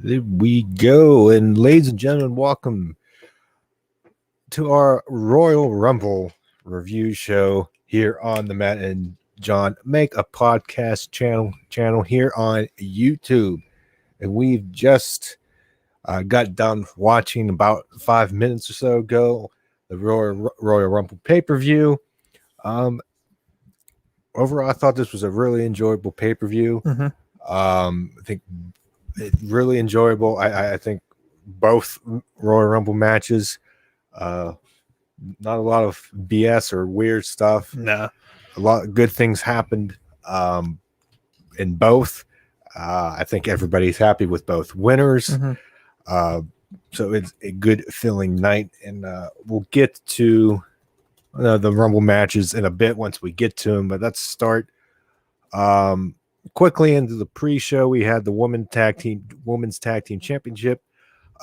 There we go. And ladies and gentlemen, welcome to our Royal Rumble review show here on the Matt and John Make a Podcast channel here on YouTube. And we've just got done watching about 5 minutes or so ago the Royal Rumble pay-per-view. Overall, I thought this was a really enjoyable pay-per-view. I think really enjoyable. I think both Royal Rumble matches, not a lot of BS or weird stuff. Nah, a lot of good things happened in both. I think everybody's happy with both winners. So it's a good feeling night, and we'll get to the Rumble matches in a bit once we get to them. But let's start quickly into the pre-show. We had the women's tag team championship.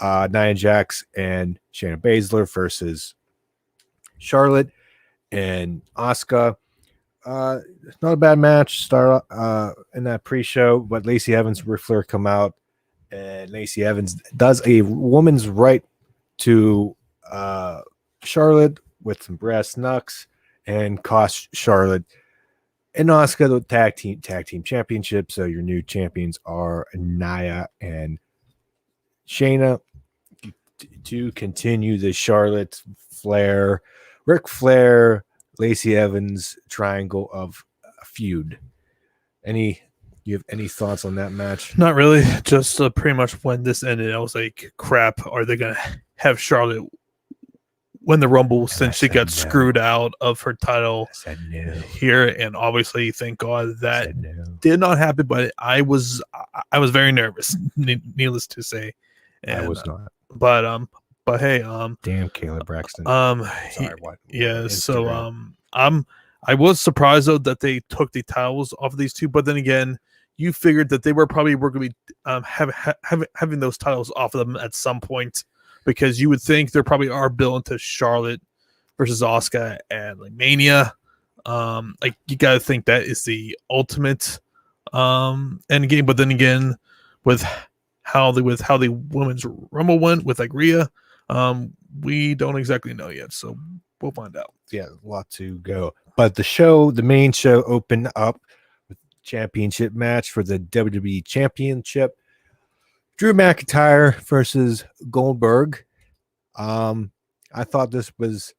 Nia Jax and Shayna Baszler versus Charlotte and Asuka. Not a bad match start in that pre-show, but Lacey Evans and Ric Flair come out, and Lacey Evans does a woman's right to Charlotte with some brass knucks and costs Charlotte and Asuka the tag team championship. So your new champions are Nia and Shayna to continue the Charlotte Flair, Ric Flair, Lacey Evans triangle of a feud. You have any thoughts on that match? not really. Just pretty much when this ended, I was like, crap, are they going to have Charlotte win the Rumble since she got screwed out of her title here? And obviously, thank God that did not happen, but I was very nervous, needless to say. And, I was not. But hey, damn Caleb Braxton. Sorry, what? Yeah, Instagram. So I was surprised though that they took the titles off of these two, but then again, you figured that they were going to be having those titles off of them at some point, because you would think they probably are built into Charlotte versus Asuka at like Mania. Like you got to think that is the ultimate end game, but then again, with how the women's Rumble went with like Rhea, we don't exactly know yet, so we'll find out. Yeah, a lot to go. But the main show opened up with championship match for the WWE Championship. Drew McIntyre versus Goldberg. I thought this was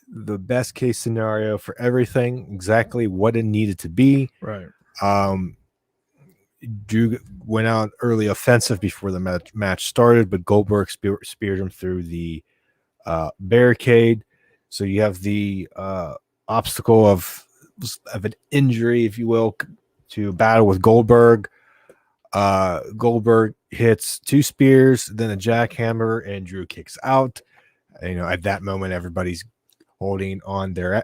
the best case scenario for everything, exactly what it needed to be. Right. Drew went out early offensive before the match started, but Goldberg speared him through the barricade. So you have the obstacle of an injury, if you will, to battle with Goldberg. Goldberg hits 2 spears, then a jackhammer, and Drew kicks out. At that moment, everybody's holding onto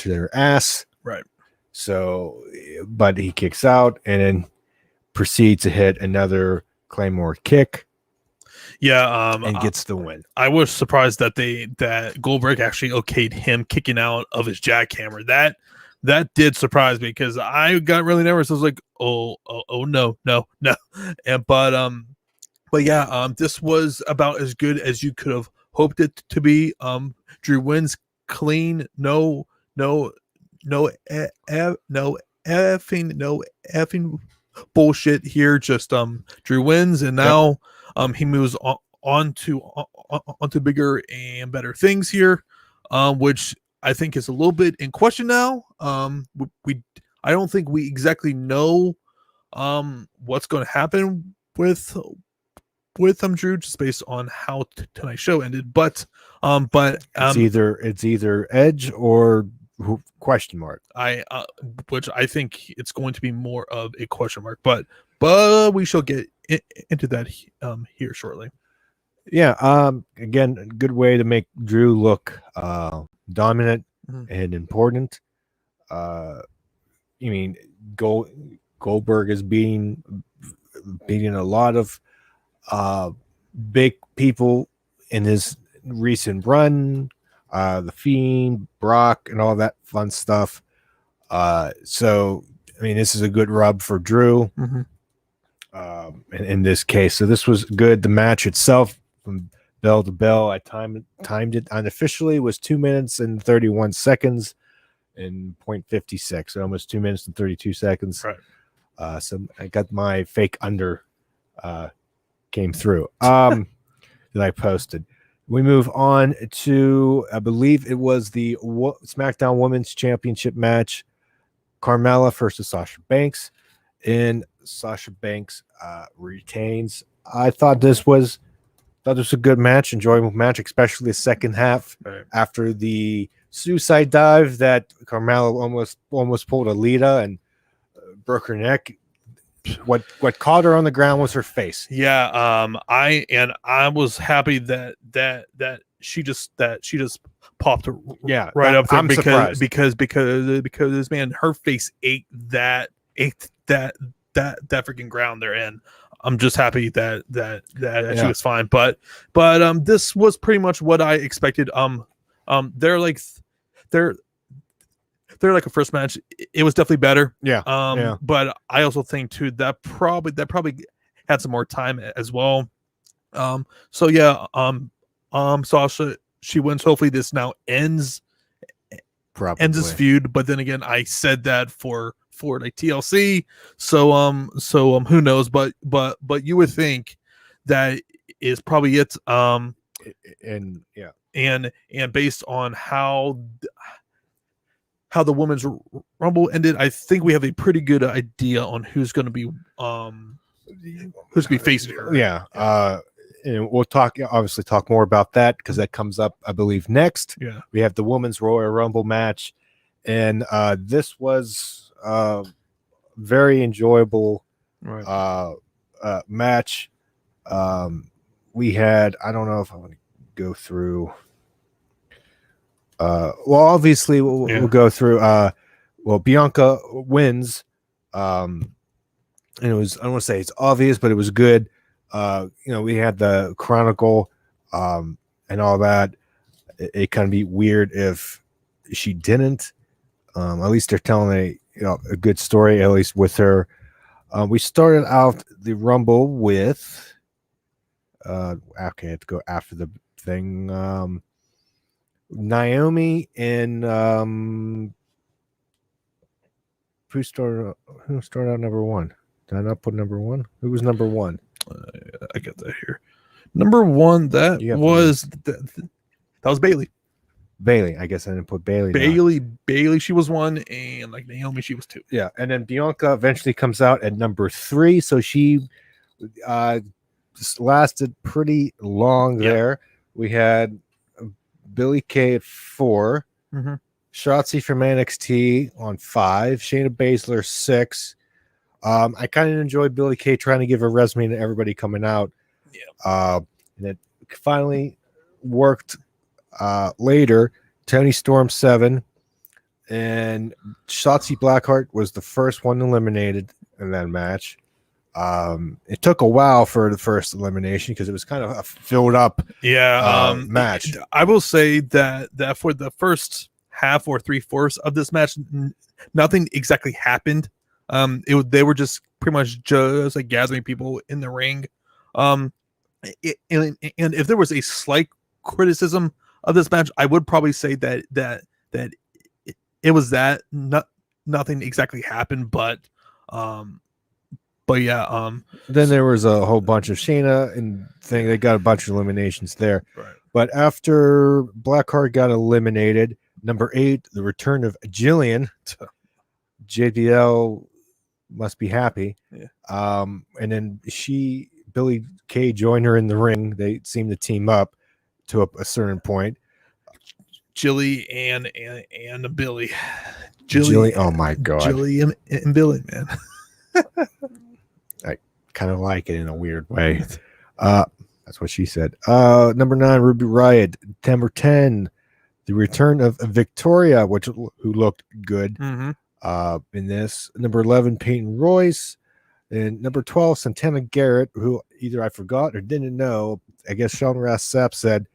their ass. Right. So, but he kicks out and then proceeds to hit another Claymore kick. Yeah, and gets the win. I was surprised that Goldberg actually okayed him kicking out of his jackhammer. That did surprise me, because I got really nervous. I was like, oh no. And but yeah, this was about as good as you could have hoped it to be. Drew wins clean, no effing bullshit here. Just Drew wins, and now he moves on to bigger and better things here, which I think is a little bit in question now. I don't think we exactly know what's going to happen with Drew, just based on how tonight's show ended. But it's either Edge or question mark. Which I think it's going to be more of a question mark, but we shall get into that here shortly. Yeah. Again, a good way to make Drew look dominant and important. Goldberg is beating a lot of big people in his recent run. The Fiend, Brock, and all that fun stuff. So this is a good rub for Drew. in this case. So this was good. The match itself, from bell to bell, I timed it unofficially, was 2 minutes and 31 seconds in 0.56, so almost 2 minutes and 32 seconds. Right. So I got my fake under came through that I posted. We move on to, I believe it was the SmackDown Women's Championship match, Carmella versus Sasha Banks, and Sasha Banks retains. I thought this was a good match, enjoyable match, especially the second half. Right. After the suicide dive that Carmella almost pulled a Lita and broke her neck. What caught her on the ground was her face. Yeah, I was happy that she just popped right up there. I'm surprised. because man, her face ate that freaking ground they're in. I'm just happy that she was fine. But this was pretty much what I expected. They're like a first match. It was definitely better. Yeah. But I also think too that probably had some more time as well. So yeah, Sasha, she wins. Hopefully this now ends this feud. But then again, I said that for like TLC. So who knows? But you would think that is probably it. And based on how the Women's Rumble ended, I think we have a pretty good idea on who's going to be facing her. Yeah. And we'll obviously talk more about that because that comes up, I believe, next. Yeah. We have the Women's Royal Rumble match, and this was very enjoyable match. We had, I don't know if I want to go through. Well, obviously we'll go through. Bianca wins, and it was, I don't want to say it's obvious, but it was good. We had the Chronicle, and all that. It kind of be weird if she didn't. At least they're telling a good story, at least with her. We started out the Rumble with. Okay, I have to go after the thing. Naomi and who started out number one? Did I not put number one? Who was number one? I got that here. Number one, that was Bailey. Bailey, I guess I didn't put Bailey. Bailey, she was one, and like Naomi, she was two. Yeah, and then Bianca eventually comes out at number 3, so she just lasted pretty long there. We had Billie Kay at 4, Shotzi from NXT on 5, Shayna Baszler 6. I kind of enjoyed Billie Kay trying to give a resume to everybody coming out. And it finally worked later. Toni Storm 7, and Shotzi Blackheart was the first one eliminated in that match. It took a while for the first elimination because it was kind of a filled up match. I will say that for the first half or 3/4 of this match, nothing exactly happened. They were just pretty much just like gathering people in the ring. And if there was a slight criticism of this match, I would probably say that it was that nothing exactly happened, but yeah. Then there was a whole bunch of Shayna and thing. They got a bunch of eliminations there. Right. But after Blackheart got eliminated, number 8, the return of Jillian, JBL must be happy. Yeah. And then Billie Kay joined her in the ring. They seemed to team up to a certain point. Jilly and Billy. Jilly, oh my god. Jilly and Billy, man. I kind of like it in a weird way. That's what she said. Number 9, Ruby Riott. Number 10, the return of Victoria, who looked good in this. Number 11, Peyton Royce. And number 12, Santana Garrett, who either I forgot or didn't know. I guess Sean Ross Sapp said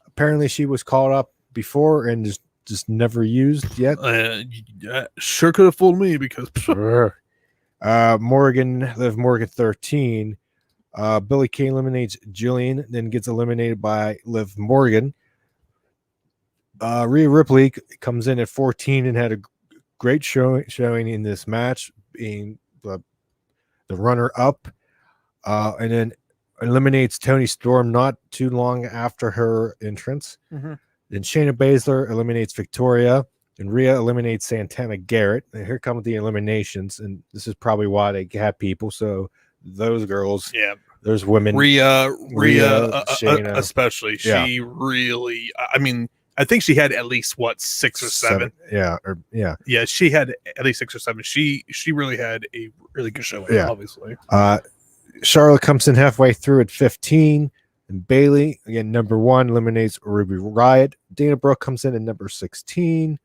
apparently she was called up before and just never used yet. Sure could have fooled me because Liv Morgan 13. Billie Kay eliminates Jillian, then gets eliminated by Liv Morgan. Rhea Ripley comes in at 14 and had a great showing in this match, being the runner-up, and then eliminates Toni Storm not too long after her entrance. Mm-hmm. Then Shayna Baszler eliminates Victoria, and Rhea eliminates Santana Garrett. And here come the eliminations, and this is probably why they have people. So those girls, there's women. Rhea, Shayna, especially. She really, I mean, I think she had at least 6 or 7. Yeah, she had at least 6 or 7. She really had a really good showing. Yeah. Obviously. Charlotte comes in halfway through at 15, and Bailey again number 1 eliminates Ruby Riott. Dana Brooke comes in at number 16.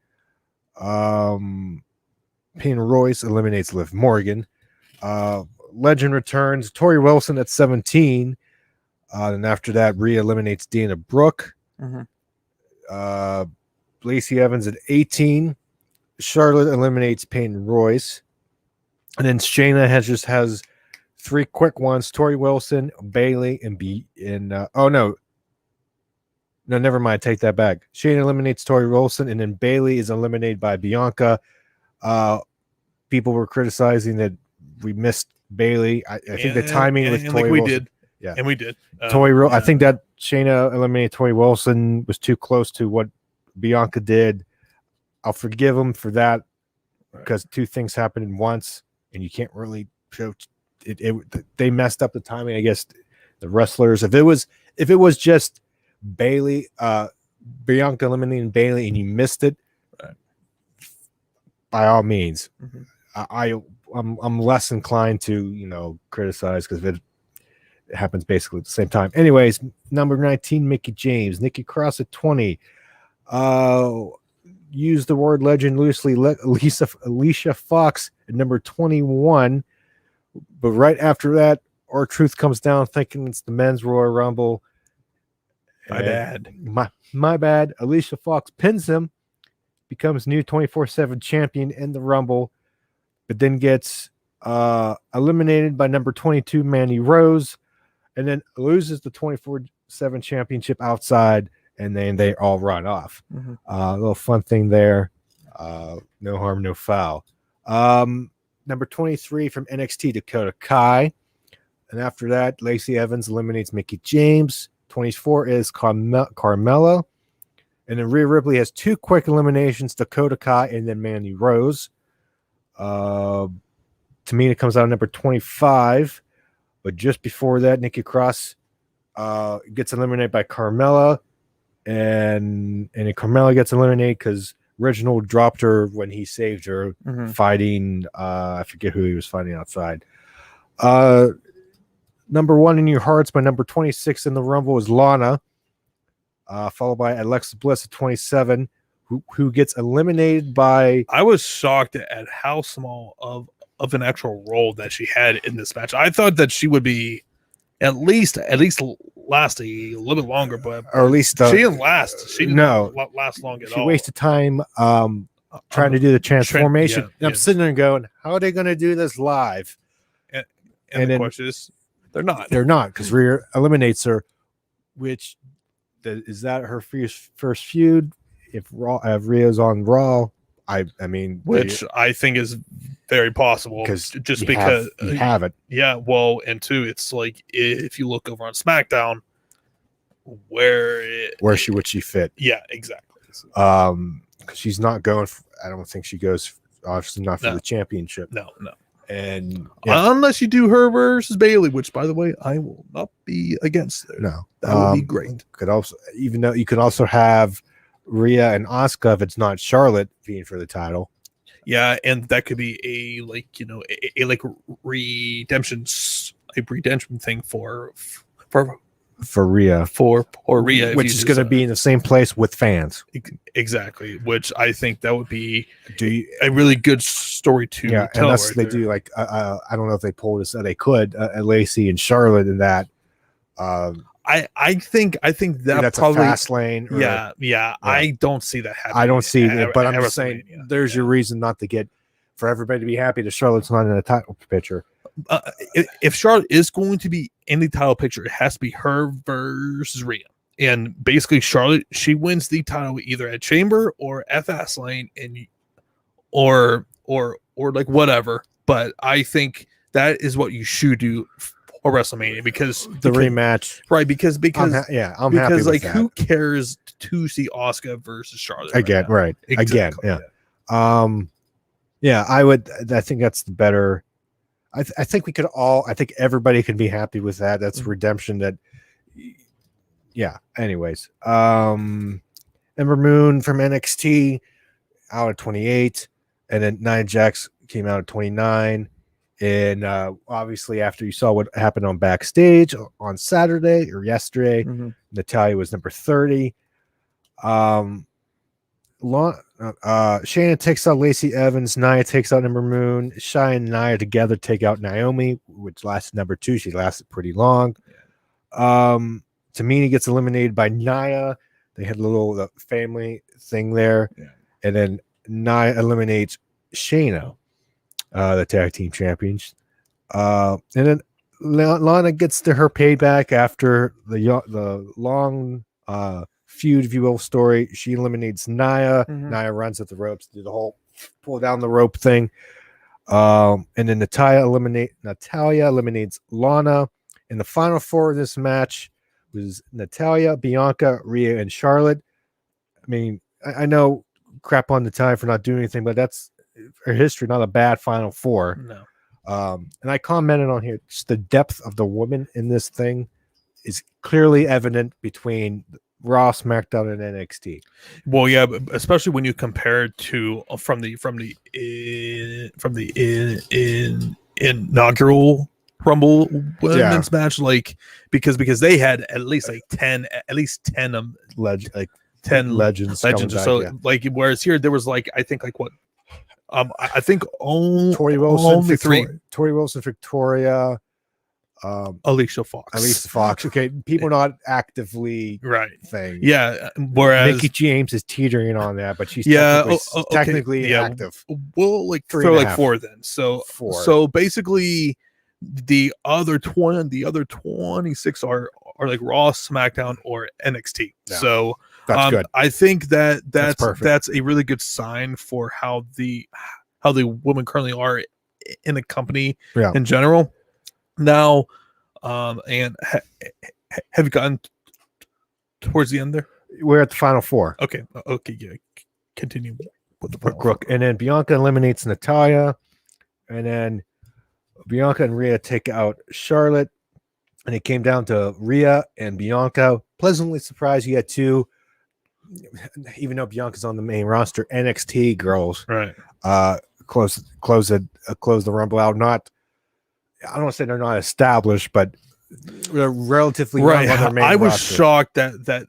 Peyton Royce eliminates Liv Morgan. Legend returns. Tori Wilson at 17. And after that, Rhea eliminates Dana Brooke. Mm-hmm. Lacey Evans at 18. Charlotte eliminates Peyton Royce. And then Shayna has 3 quick ones. Tori Wilson, Bailey, and no, never mind. Take that back. Shayna eliminates Tori Wilson, and then Bailey is eliminated by Bianca. People were criticizing that we missed Bailey. I think the timing with Tori Wilson. Yeah, and we did. I think that Shayna eliminated Tori Wilson was too close to what Bianca did. I'll forgive them for that because 2 things happened at once, and you can't really show it. They messed up the timing. I guess the wrestlers. If it was just Bailey, Bianca eliminating Bailey, and you missed it, by all means, I'm less inclined to criticize because it happens basically at the same time. Anyways, number 19, Mickie James, Nikki Cross at 20. Use the word legend loosely. Alicia Fox at number 21. But right after that, R-Truth comes down thinking it's the men's Royal Rumble. My bad. Alicia Fox pins him, becomes new 24/7 champion in the Rumble, but then gets eliminated by number 22, Mandy Rose, and then loses the 24/7 championship outside, and then they all run off. Mm-hmm. A little fun thing there. No harm, no foul. Number 23 from NXT, Dakota Kai. And after that, Lacey Evans eliminates Mickie James. 24 is Carmella. And then Rhea Ripley has 2 quick eliminations, Dakota Kai and then Mandy Rose. Tamina comes out number 25. But just before that, Nikki Cross gets eliminated by Carmella. And Carmella gets eliminated because Reginald dropped her when he saved her fighting. I forget who he was fighting outside. Number 1 in your hearts by number 26 in the Rumble is Lana, followed by Alexa Bliss at 27, who gets eliminated by. I was shocked at how small of an actual role that she had in this match. I thought that she would be at least last a little bit longer, but or at least she didn't last. She didn't last long at all. She wasted time trying to do the transformation. I'm sitting there going, how are they going to do this live? And the question is, they're not. They're not, because Rhea eliminates her, which is that her first feud? If Rhea's on Raw, I mean, which I think is very possible, just because you have it. Yeah, well, and 2, it's like if you look over on SmackDown, where would she fit? Yeah, exactly. Because she's not going. I don't think she goes. Obviously, not for the championship. No. And unless you do her versus Bailey, which, by the way, I will not be against. No, that would be great. Could also, even though you could also have Rhea and Asuka if it's not Charlotte being for the title. Yeah, and that could be a redemption thing for Rhea, for Rhea, which is going to be in the same place with fans. Exactly, which I think that would be a really good story to tell. Unless they do I don't know if they pulled this. They could Lacey and Charlotte in that. I think that that's probably a fast lane. Yeah. I don't see that happening. I don't see it, but I'm just saying there's your reason not to get. for everybody to be happy that Charlotte's not in a title picture. If Charlotte is going to be in the title picture, it has to be her versus Rhea. And basically, Charlotte, she wins the title either at Chamber or at Fastlane, and or like whatever. But I think that is what you should do for WrestleMania because the rematch, right? Because I'm happy with like that. Who cares to see Asuka versus Charlotte again? Right? Exactly. Again, yeah. Yeah, I think that's the better. I think we could all. I think everybody can be happy with that. That's redemption. That. Yeah. Anyways, Ember Moon from NXT out at 28, and then Nia Jax came out at 29. And obviously, after you saw what happened on backstage on Saturday or yesterday, Natalya was number 30. Shayna takes out Lacey Evans. Nia takes out Ember Moon. Shai and Nia together take out Naomi, which lasted number 2. She lasted pretty long. Tamina gets eliminated by Nia. They had a little family thing there. Yeah. And then Nia eliminates Shayna, the tag team champions. And then Lana gets to her payback after the long feud, if you will, story. She eliminates Nia. Nia runs at the ropes, do the whole pull down the rope thing. And then Natalya eliminates Lana. And the final 4 of this match was Natalya, Bianca, Rhea, and Charlotte. I mean, I know crap on Natalya for not doing anything, but that's her history, not a bad final 4. No. And I commented on here, just the depth of the woman in this thing is clearly evident between Raw, SmackDown, and NXT. Well, yeah, especially when you compare it to from the inaugural Rumble women's match, like because they had at least 10 legends so back, like whereas here there was I think Tori Wilson, Victoria, Alicia Fox. Okay, people not actively thing. Yeah, whereas Mickie James is teetering on that, but she's technically active. We'll throw 4 then. So 4. So basically, the other 26 are like Raw, SmackDown, or NXT. Yeah. So that's good. I think that's a really good sign for how the women currently are in the company in general. Now, and have you gotten towards the end there? We're at the final 4. Okay, yeah. Continue with the Brooke, and then Bianca eliminates Natalya, and then Bianca and Rhea take out Charlotte, and it came down to Rhea and Bianca. Pleasantly surprised you had 2, even though Bianca's on the main roster, NXT girls. Right. Close the Rumble out. Not, I don't want to say they're not established, but they're relatively young on their main I was roster. shocked that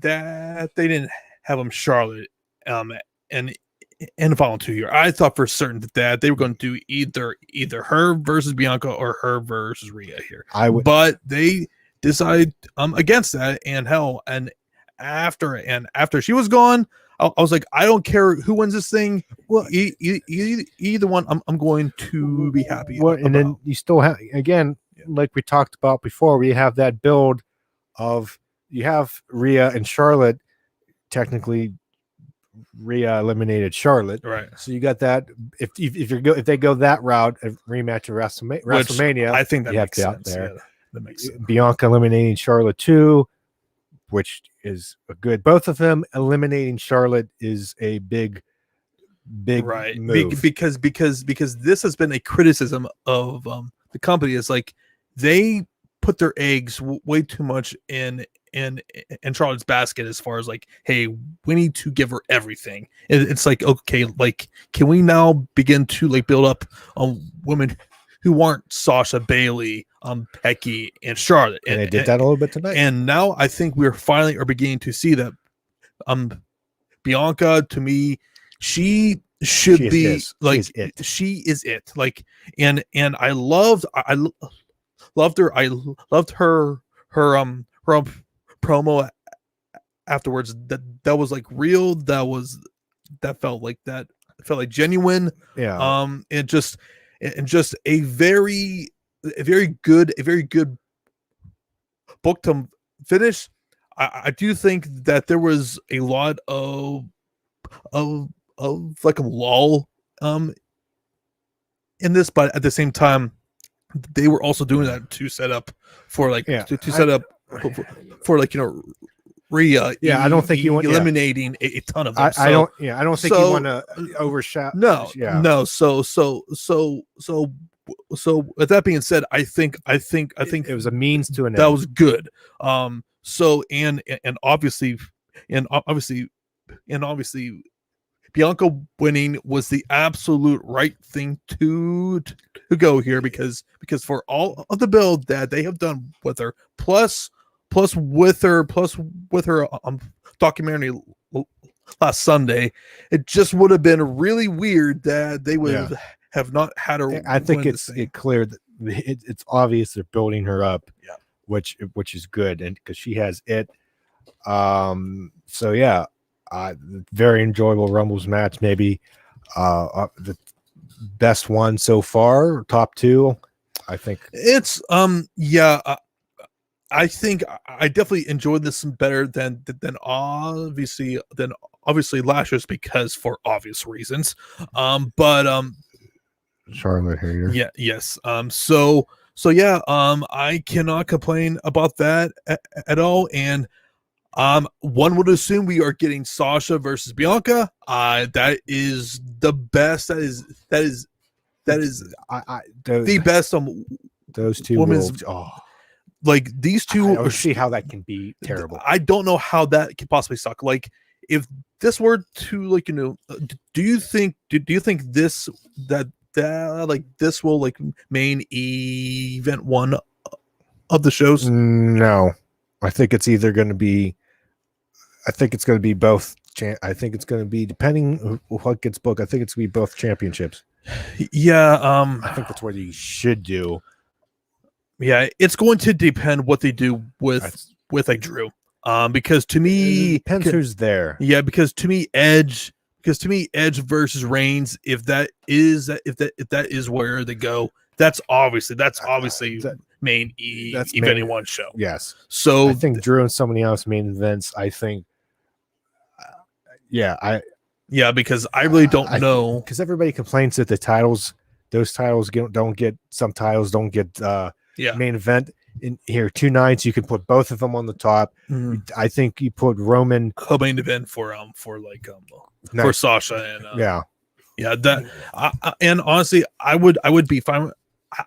they didn't have them Charlotte and in the final 2 years. I thought for certain that they were going to do either her versus Bianca or her versus Rhea here. But they decided against that, and hell, and after she was gone, I was like, I don't care who wins this thing. Well, either one, I'm going to be happy. Well, and then you still have, again, like we talked about before, we have that build of you have Rhea and Charlotte. Technically, Rhea eliminated Charlotte, right? So you got that. If they go that route, a rematch of WrestleMania, I think that you makes have sense. there. Yeah, that makes sense. Bianca eliminating Charlotte too, which is a good. Both of them eliminating Charlotte is a big move. Because this has been a criticism of the company. Is like they put their eggs way too much in Charlotte's basket as far as like, hey, we need to give her everything. It's like, okay, like, can we now begin to like build up on women who aren't Sasha, Bailey, Becky, and Charlotte? And they did that a little bit tonight. And now I think we're finally are beginning to see that Bianca, to me, she should be like, she is it. Like, and I loved her. I loved her promo afterwards. That was like real. That felt like that like genuine. Yeah. And just a very good book to finish. I do think that there was a lot of like a lull in this, but at the same time, they were also doing that to set up for like to set up for like I don't think you want eliminating a ton of them. I don't think you want to overshadow. No. So with that being said, I think it was a means to an that end. was good. So and obviously Bianca winning was the absolute right thing to go here because for all of the build that they have done with her, plus with her documentary last Sunday, it just would have been really weird that they would have not had her. I think it's clear that it's obvious they're building her up, which is good, and because she has it. So yeah. Very enjoyable Rumbles match, maybe the best one so far, top two. I think it's I think I definitely enjoyed this better than obviously last year's because for obvious reasons. But Charlotte hater. Yeah, yes. So yeah, I cannot complain about that at all. And one would assume we are getting Sasha versus Bianca. That is the best. That is the best. Those two women's. Like these two. I don't see how that can be terrible. I don't know how that can possibly suck. Like if this were to do you think this that like this will like main event one of the shows? No, I think it's either going to be. I think it's going to be both. I think it's going to be depending what gets booked. I think it's going to be both championships. Yeah, I think that's what you should do. Yeah, it's going to depend what they do with like Drew. Because to me, it depends who's there. Yeah, because to me, Edge versus Reigns, if that is where they go, that's obviously main event in one show. Yes. So I think Drew and somebody else main events. I think. Because I really don't know, because everybody complains that those titles don't get main event in here. 2 nights you can put both of them on the top. Mm-hmm. I think you put Roman co-main event for Sasha and that and honestly I would be fine.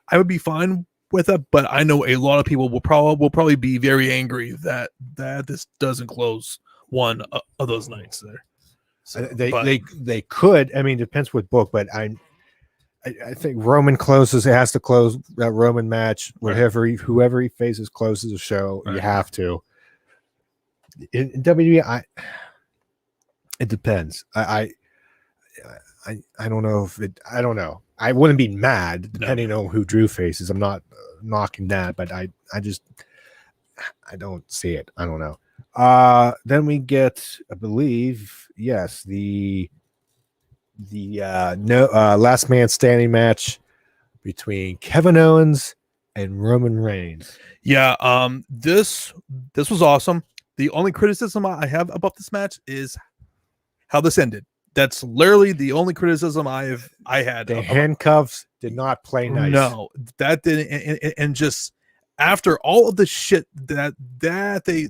I would be fine with it, but I know a lot of people will probably be very angry that this doesn't close one of those nights there. So, they could. I mean, it depends what book, but I think Roman closes. It has to close that Roman match. Whoever he faces closes the show. Right. You have to. In WWE, it depends. I don't know if it. I don't know. I wouldn't be mad depending on who Drew faces. I'm not knocking that, but I don't see it. I don't know. Then we get, I believe, yes, the last man standing match between Kevin Owens and Roman Reigns. Yeah, this was awesome. The only criticism I have about this match is how this ended. That's literally the only criticism I had. The handcuffs did not play nice. No, that didn't. And just after all of the shit that they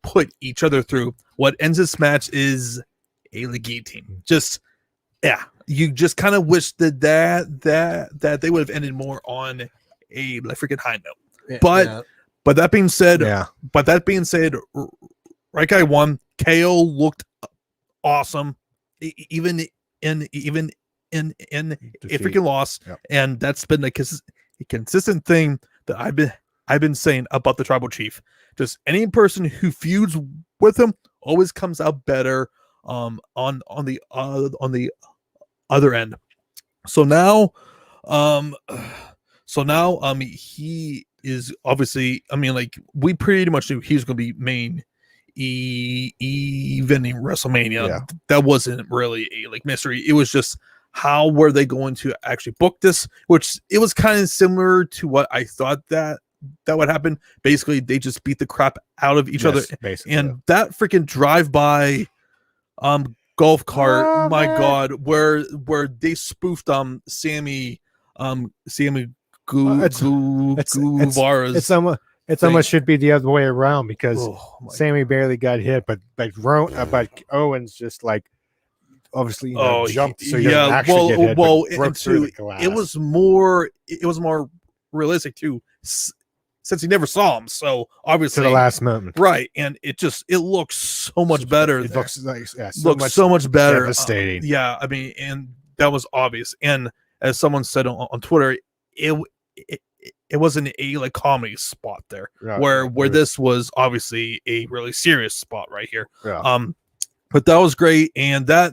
put each other through, what ends this match is a guillotine. Just you just kind of wish that they would have ended more on a freaking high note. But that being said, right guy won. KO looked awesome, even in a freaking loss, and that's been a consistent thing that I've been saying about the tribal chief. Just any person who feuds with him always comes out better on the other end. So now he is obviously, I mean, like we pretty much knew he was going to be main even in WrestleMania, that wasn't really a like mystery. It was just how were they going to actually book this, which it was kind of similar to what I thought that would happen. Basically, they just beat the crap out of each other, and that freaking drive-by golf cart, God, where they spoofed Sammy Guevara's. It's almost should be the other way around because Sammy barely got hit, but Owens just like obviously jumped so he doesn't actually get hit, broke through the glass. It was more realistic too, since he never saw him. So obviously to the last moment, right? And it looks so much better. It looks like so much better. Devastating. Yeah, I mean, and that was obvious. And as someone said on Twitter, it wasn't a like comedy spot there, where this was obviously a really serious spot right here. Yeah. But that was great, and that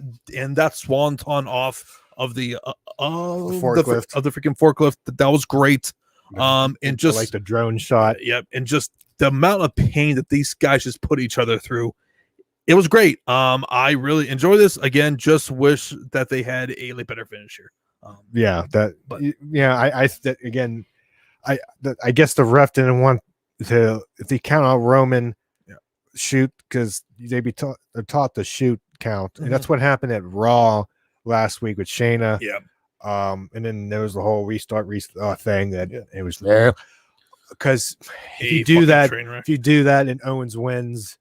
swanton off of the forklift of the freaking forklift, that was great. And just like the drone shot, and just the amount of pain that these guys just put each other through, it was great. I really enjoy this. Again, just wish that they had a better finish here. I guess the ref didn't want to, if they count out Roman shoot, because they're taught to shoot count, and that's what happened at Raw last week with Shayna. And then there was the whole restart thing that it was there because if you do that and Owens wins,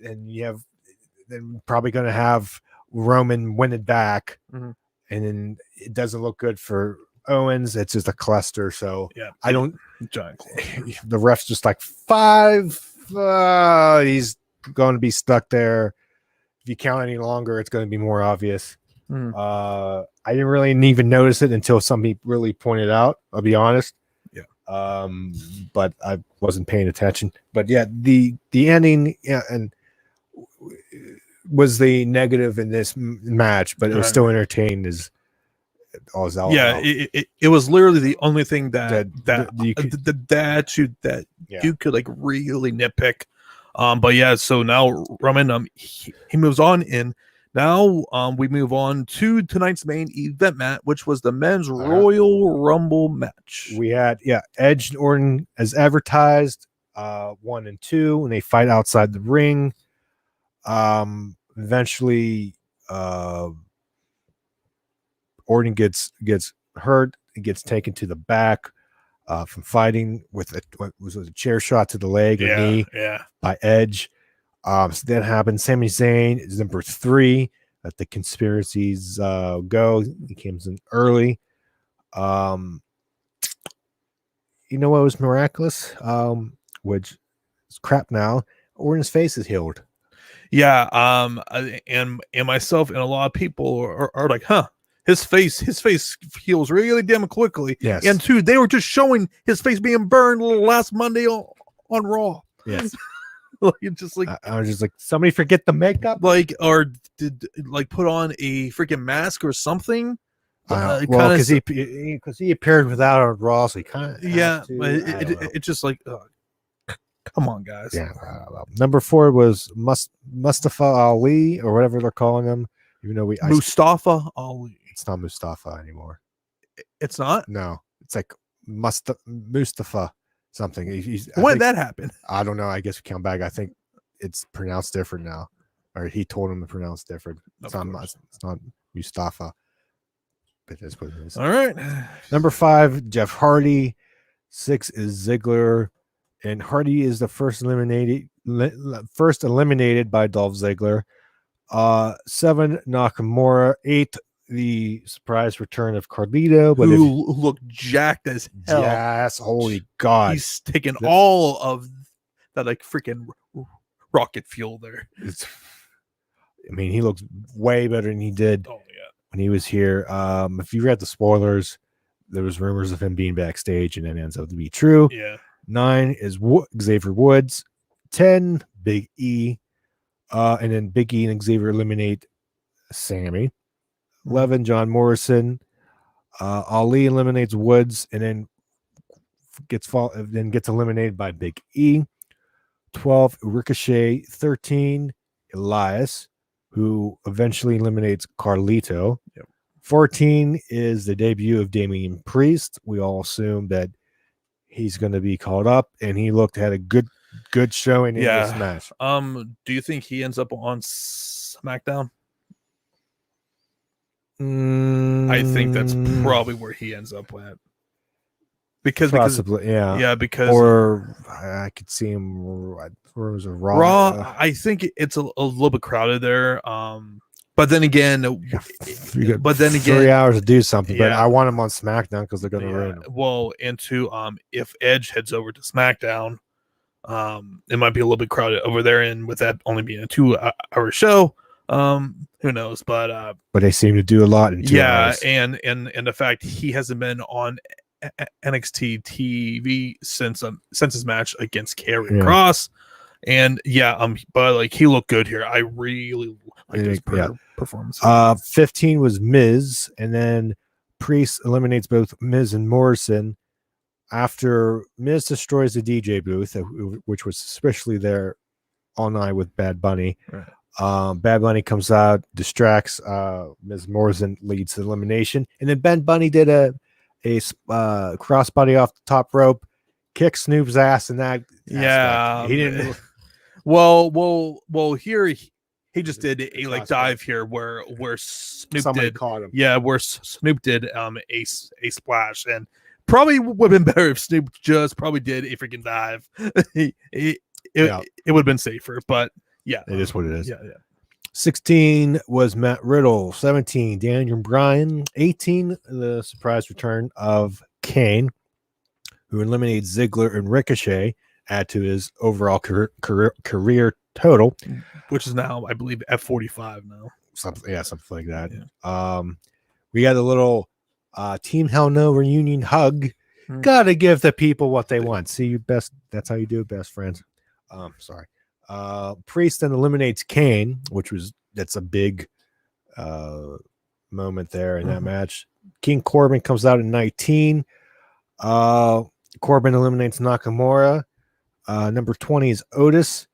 and then probably going to have Roman win it back, and then it doesn't look good for Owens. It's just a cluster. So I don't. The ref's just like 5. He's going to be stuck there. If you count any longer, it's going to be more obvious. I didn't really even notice it until somebody really pointed out. I'll be honest. But I wasn't paying attention. But the ending and was the negative in this match, but it was still entertained as all is out. It was literally the only thing that you could like really nitpick. But so now Roman he moves on, and now we move on to tonight's main event, Matt, which was the men's Royal Rumble match. We had Edge and Orton as advertised, 1 and 2, and they fight outside the ring. Eventually Orton gets hurt and gets taken to the back from fighting with a chair shot to the leg or knee by Edge. So that happened. Sami Zayn is number 3 at the conspiracies go. He comes in early. You know what was miraculous? Which is crap now. Orton's face is healed. And myself and a lot of people are like, his face heals really damn quickly. Yes. And 2, they were just showing his face being burned last Monday on Raw. Yes. Just like I was just like, somebody forget the makeup, or did put on a freaking mask or something. Because he appeared without a Raw, so he kind of but it's just like, come on, guys. Number 4 was Mustafa Ali or whatever they're calling him. Even though Mustafa Ali. It's not Mustafa anymore. It's not. No, it's like Mustafa something. When did that happen? I don't know. I guess we count back. I think it's pronounced different now, or he told him to pronounce different. It's not Mustafa. But that's what it is. All right. Number 5, Jeff Hardy. 6 is Ziggler, and Hardy is the first eliminated by Dolph Ziggler. 7, Nakamura. 8, the surprise return of Carlito, but who looked jacked as hell. Yes, holy God. He's taking all of that like freaking rocket fuel there. He looks way better than he did when he was here. If you read the spoilers, there was rumors of him being backstage, and it ends up to be true. 9 is Xavier Woods. 10, Big E. And then Big E and Xavier eliminate Sammy. 11, John Morrison. Ali eliminates Woods and then gets eliminated by Big E. 12, Ricochet. 13, Elias, who eventually eliminates Carlito. Yep. 14 is the debut of Damian Priest. We all assume that he's going to be called up, and he had a good showing in this match. Do you think he ends up on SmackDown? I think that's probably where he ends up at. Because or I could see him. Where was it? Raw. I think it's a little bit crowded there. But then again, 3 hours to do something. But I want him on SmackDown because they're going to ruin him. Well, if Edge heads over to SmackDown, it might be a little bit crowded over there, and with that only being a 2-hour show, who knows? But they seem to do a lot in 2 hours. and the fact he hasn't been on NXT TV since his match against Karrion Kross, and but like he looked good here. I really like his performance. 15 was Miz, and then Priest eliminates both Miz and Morrison after Miz destroys the DJ booth, which was especially there all night with Bad Bunny. Right. Bad Bunny comes out, distracts Miz. Morrison, leads the elimination, and then Bad Bunny did a crossbody off the top rope, kick Snoop's ass, and that he didn't. Well, here he just did a dive here where Snoop somebody caught him. Yeah, where Snoop did a splash, and probably would have been better if Snoop just probably did a freaking dive. It would have been safer, but yeah, it is what it is. Yeah. 16 was Matt Riddle. 17, Daniel Bryan. 18, the surprise return of Kane, who eliminates Ziggler and Ricochet, add to his overall career total, which is now, I believe, at 45 now. Something like that. Yeah. We got a little Team Hell No reunion hug. Gotta give the people what they want. See, you best. That's how you do it, best friends. Sorry. Priest then eliminates Kane, that's a big moment there in that match. King Corbin comes out in 19. Corbin eliminates Nakamura. Number 20 is Otis,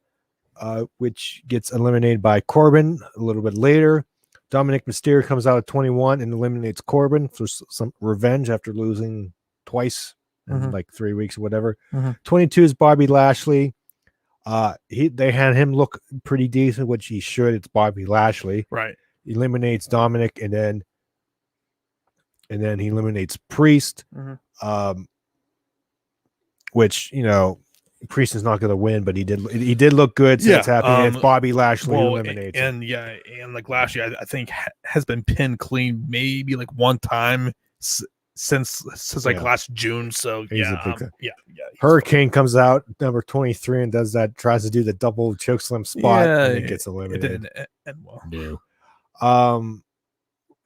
which gets eliminated by Corbin a little bit later. Dominic Mysterio comes out at 21 and eliminates Corbin for some revenge after losing twice in like 3 weeks or whatever. 22 is Bobby Lashley. They had him look pretty decent, which he should. It's Bobby Lashley. Right. He eliminates Dominic, and then he eliminates Priest. Which, Priest is not going to win, but he did look good. So it's happening. It's Bobby Lashley who eliminates him. And like Lashley, I think has been pinned clean maybe like one time since like last June. So Hurricane comes out number 23 and tries to do the double chokeslam spot, and it gets eliminated. It didn't end well. No.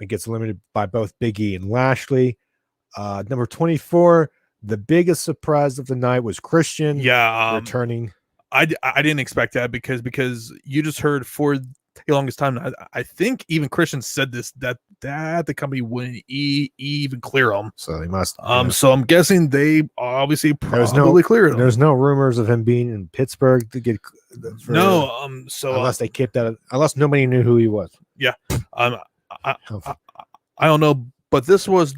It gets eliminated by both Big E and Lashley. Number 24, the biggest surprise of the night was Christian returning. I didn't expect that because you just heard for the longest time. I think even Christian said this that the company wouldn't even clear him. So they must. So I'm guessing they obviously probably cleared him. There's no rumors of him being in Pittsburgh to get. So unless they kept that, unless nobody knew who he was. Yeah. I don't know, but this was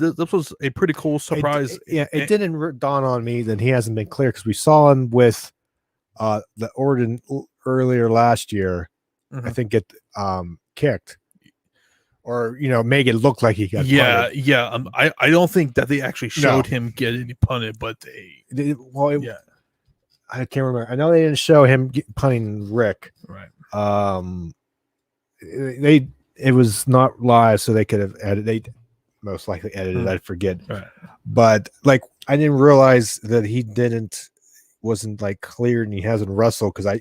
a pretty cool surprise. It didn't dawn on me that he hasn't been clear because we saw him with the Orton earlier last year. I think get kicked, or make it look like he got punted. I don't think that they actually showed him getting punted, but I can't remember. I know they didn't show him punting Rick. Right. It was not live, so they could have edited. They most likely edited. I forget. Right. But like, I didn't realize that he wasn't like cleared and he hasn't wrestled because I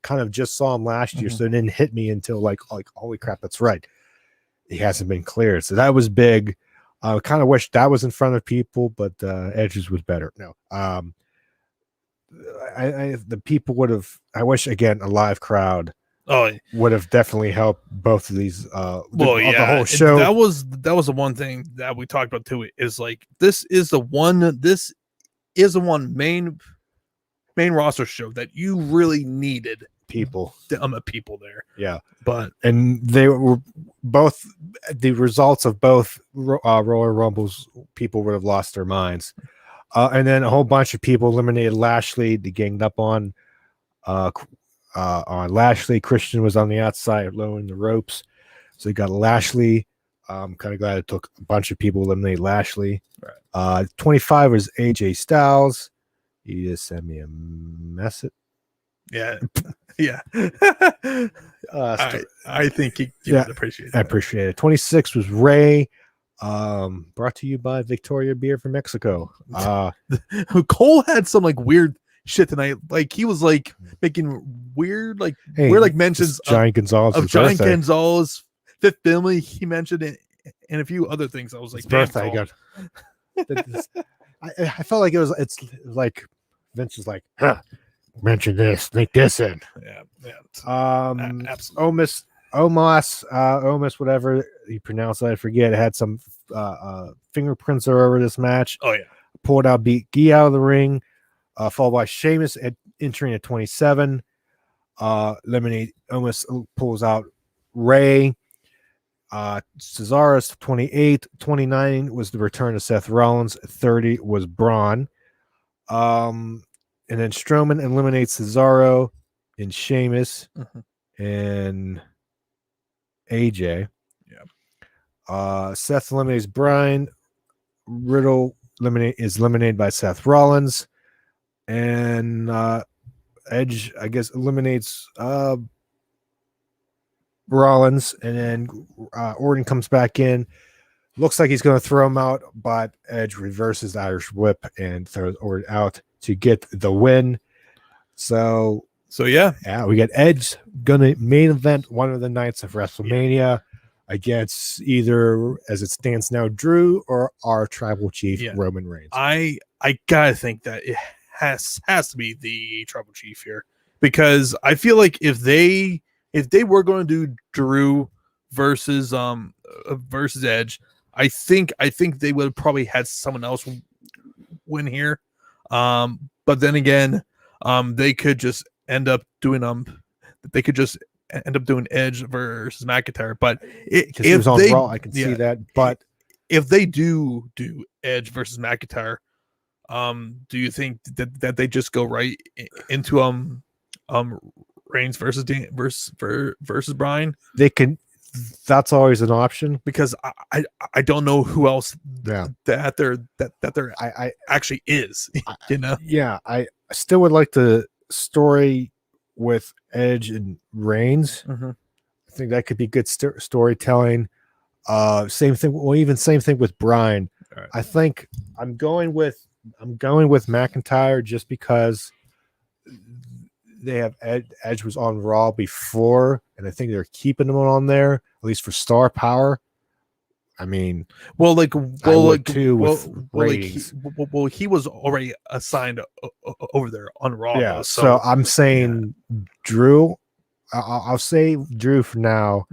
kind of just saw him last year, so it didn't hit me until like holy crap, that's right, he hasn't been cleared. So that was big. I kind of wish that was in front of people, but Edge's was better. No, the people would have. I wish again a live crowd. Would have definitely helped both of these. The whole show. That was the one thing that we talked about too. Is like this is the one main main roster show that you really needed people there. Yeah, and they were both the results of both Royal Rumbles. People would have lost their minds, and then a whole bunch of people eliminated Lashley. They ganged up on Lashley. Christian was on the outside, lowering the ropes, so you got Lashley. I'm kind of glad it took a bunch of people to eliminate Lashley. Right. 25 was AJ Styles. He just sent me a message. Yeah. I think you would appreciate that. I appreciate it. 26 was Ray. Brought to you by Victoria Beer from Mexico. Cole had some like weird shit tonight. Like he was like making weird mentions Giant Gonzalez fifth family. He mentioned it and a few other things. I was like, birthday. I felt like it's like Vince was like, mention this, link this in. Absolutely. Omos, whatever you pronounce it, I forget. It had some fingerprints over this match. Oh yeah. Pulled out, beat Gee out of the ring, followed by Sheamus entering at 27. Eliminate Omos pulls out Ray. Cesaro's 28. 29 was the return of Seth Rollins. 30 was Braun. And then Strowman eliminates Cesaro and Sheamus and AJ. Yeah. Seth eliminates Bryan. Riddle is eliminated by Seth Rollins. And Edge, I guess, eliminates Rollins. And then Orton comes back in. Looks like he's going to throw him out, but Edge reverses the Irish whip and throws Orton out to get the win. So yeah, we got Edge gonna main event one of the nights of WrestleMania against either, as it stands now, Drew or our tribal chief Roman Reigns. I gotta think that it has to be the tribal chief here, because I feel like if they were going to do Drew versus Edge, I think they would have probably had someone else win here. But then again, they could just end up doing Edge versus McIntyre. But if was on Raw, I can see that. But if they do Edge versus McIntyre, do you think that they just go right into Reigns versus Bryan? They can. That's always an option, because I don't know who else that there actually is. I still would like the story with Edge and Reigns. I think that could be good storytelling. Same thing. Well, even same thing with Bryan. Right. I think I'm going with McIntyre just because they have Edge was on Raw before, and I think they're keeping him on there at least for star power. I mean, he was already assigned over there on Raw. Yeah, so I'm saying Drew. I'll say Drew for now.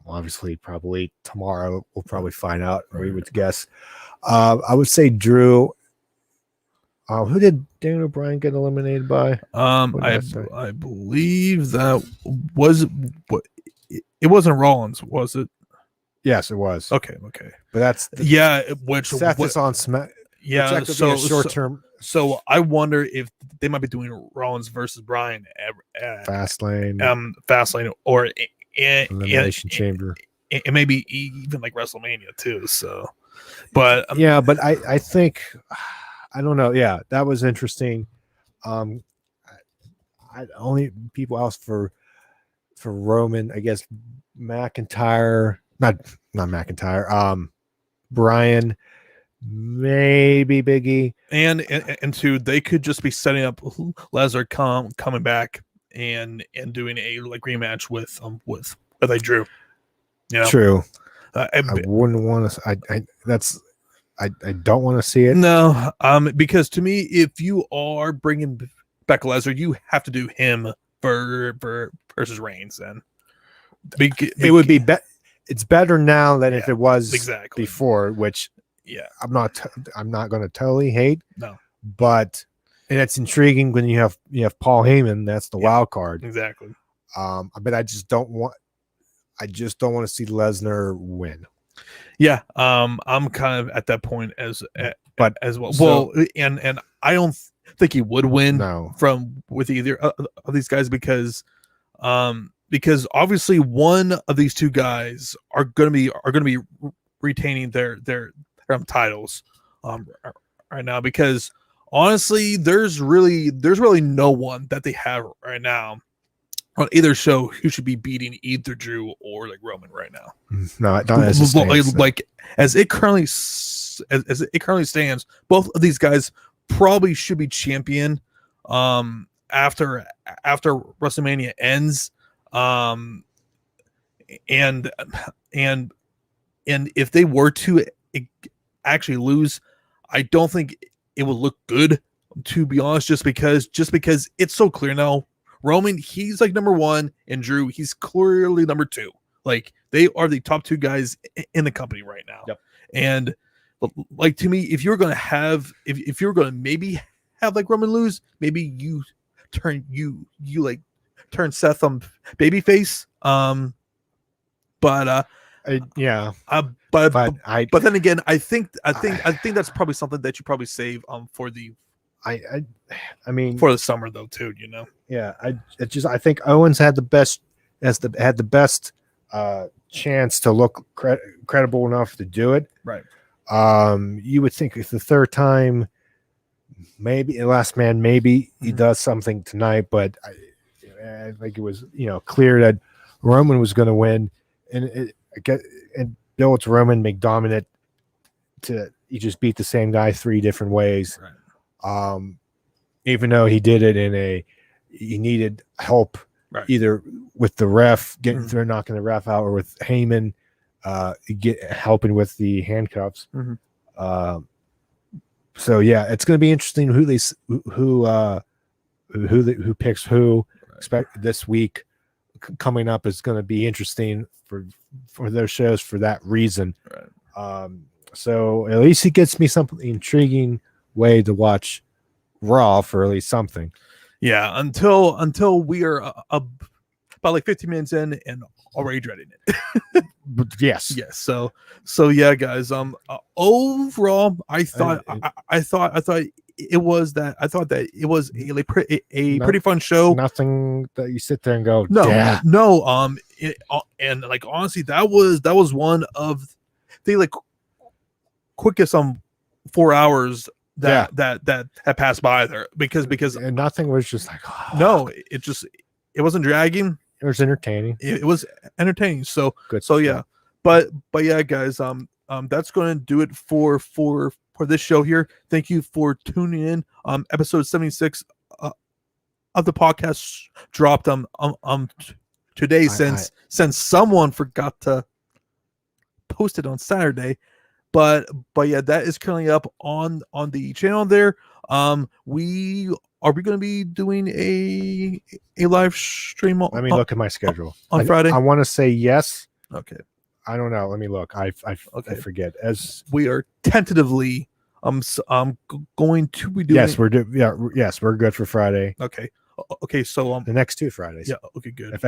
Obviously, probably tomorrow we'll probably find out. We would guess. I would say Drew. Who did Daniel Bryan get eliminated by? I believe that was it wasn't Rollins, was it? Yes, it was. Okay. But that's which Seth is on Smack. Yeah, so short term. So I wonder if they might be doing Rollins versus Bryan at Fastlane or Elimination Chamber. It may be even like WrestleMania too. So, but but I think. I don't know. Yeah, that was interesting. I only people else for Roman, I guess McIntyre, not McIntyre. Bryan, maybe Biggie, and two, they could just be setting up Lesnar coming back and doing a like rematch with a Drew. True. I wouldn't want to. I don't want to see it. No, because to me, if you are bringing back Lesnar, you have to do him versus Reigns. Then it would be it's better now than if it was before. Which I'm not going to totally hate. No, but And it's intriguing when you have Paul Heyman. That's the wild card. Exactly. But I just don't want to see Lesnar win. Yeah. I'm kind of at that point as well. So, well, and I don't think he would win with either of these guys because obviously one of these two guys are going to be retaining their titles right now, because honestly there's really no one that they have right now on either show who should be beating either Drew or like Roman right now. No, not as it stands, like as it currently stands, both of these guys probably should be champion after WrestleMania ends. And if they were to actually lose, I don't think it would look good, to be honest, just because it's so clear now. Roman, he's like number one, and Drew, he's clearly number two. Like, they are the top two guys in the company right now. Yep. And like, to me, if you're going to maybe have like Roman lose, maybe you turn Seth babyface. But then again, I think that's probably something that you probably save for the for the summer though too, you know. Yeah, I think Owens had the best chance to look credible enough to do it. Right. You would think if the third time, maybe last man, maybe he does something tonight, but I think it was clear that Roman was going to win, and build to Roman, make dominant. He just beat the same guy 3 different ways. Right. Even though he did it he needed help, right, either with the ref getting through, knocking the ref out, or with Heyman helping with the handcuffs. So yeah, it's going to be interesting who picks who. Right. Expect this week coming up is going to be interesting for those shows for that reason. Right. So at least it gets me something intriguing way to watch Raw for at least something. Yeah, until we are about like 15 minutes in and already dreading it. Yes. So yeah, guys. Overall, I thought it was a pretty fun show. Nothing that you sit there and go, no. And like, honestly, that was one of the like quickest 4 hours that had passed by there, because and nothing was just like, no, it wasn't dragging. It was entertaining. It was entertaining. So good. So yeah, but yeah, guys. That's going to do it for this show here. Thank you for tuning in. Episode 76 of the podcast dropped today, since someone forgot to post it on Saturday. But yeah, that is currently up on the channel there. Are we going to be doing a live stream? Let me look at my schedule on Friday. I want to say yes. Okay. I don't know. Let me look. I forget. As we are tentatively going to be doing. Yes, we're good for Friday. Okay. So the next 2 Fridays. Yeah. Okay. Good.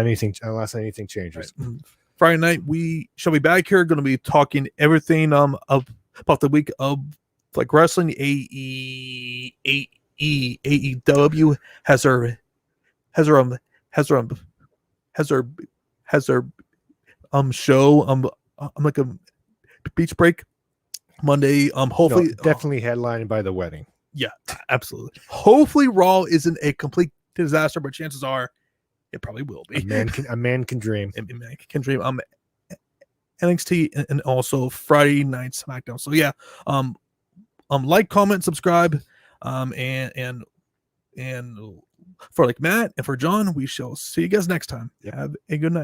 Unless anything changes. Right. Friday night we shall be back here. Going to be talking everything about the week of like wrestling. AEW has her show like a beach break Monday. Hopefully, definitely headlined by the wedding. Yeah, absolutely. Hopefully, Raw isn't a complete disaster, but chances are it probably will be. A man can dream. A man can dream. NXT and also Friday Night SmackDown. So yeah, like, comment, subscribe, and for like Matt and for John, we shall see you guys next time. Yep. Have a good night.